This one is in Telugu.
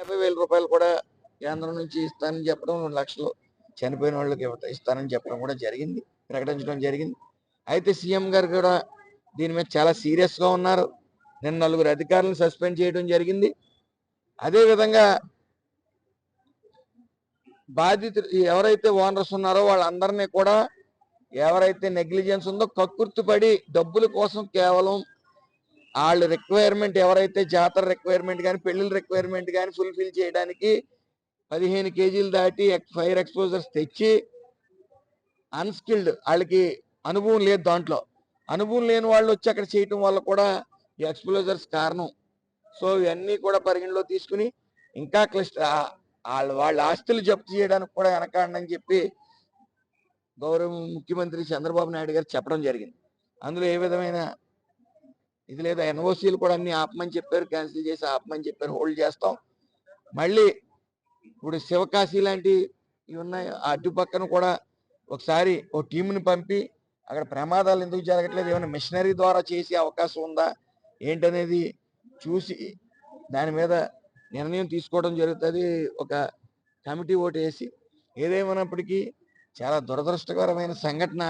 50,000 కూడా కేంద్రం నుంచి ఇస్తానని చెప్పడం, 2 లక్షలు చనిపోయిన వాళ్ళకి ఇస్తానని చెప్పడం కూడా జరిగింది, ప్రకటించడం జరిగింది. అయితే సీఎం గారు కూడా దీని మీద చాలా సీరియస్గా ఉన్నారు. నిన్న 4 అధికారులను సస్పెండ్ చేయడం జరిగింది. అదేవిధంగా బాధితులు ఎవరైతే ఓనర్స్ ఉన్నారో వాళ్ళందరినీ కూడా, ఎవరైతే నెగ్లిజెన్స్ ఉందో కక్కుర్తిపడి డబ్బుల కోసం కేవలం వాళ్ళ రిక్వైర్మెంట్, ఎవరైతే జాతర రిక్వైర్మెంట్ కానీ పెళ్లిళ్ళ రిక్వైర్మెంట్ కానీ ఫుల్ఫిల్ చేయడానికి 15 కేజీలు దాటి ఫైర్ ఎక్స్పోజర్స్ తెచ్చి అన్స్కిల్డ్, వాళ్ళకి అనుభవం లేదు, దాంట్లో అనుభవం లేని వాళ్ళు వచ్చి అక్కడ చేయటం వల్ల కూడా ఈ ఎక్స్పోజర్స్ కారణం. సో ఇవన్నీ కూడా పరిగణలో తీసుకుని ఇంకా వాళ్ళ ఆస్తులు జప్తు చేయడానికి కూడా వెనకాడని చెప్పి గౌరవ ముఖ్యమంత్రి చంద్రబాబు నాయుడు గారు చెప్పడం జరిగింది. అందులో ఏ విధమైన ఇది లేదా, ఎన్ఓసీలు కూడా అన్ని ఆపమని చెప్పారు, క్యాన్సిల్ చేసి ఆపమని చెప్పారు, హోల్డ్ చేస్తాం. మళ్ళీ ఇప్పుడు శివకాశి లాంటి ఇవి ఉన్నాయి, అటుపక్కన కూడా ఒకసారి ఓ టీంని పంపి అక్కడ ప్రమాదాలు ఎందుకు జరగట్లేదు, ఏమైనా మిషనరీ ద్వారా చేసే అవకాశం ఉందా ఏంటనేది చూసి దాని మీద నిర్ణయం తీసుకోవడం జరుగుతుంది. ఒక కమిటీ ఓటు వేసి. ఏదేమైనప్పటికీ చాలా దురదృష్టకరమైన సంఘటన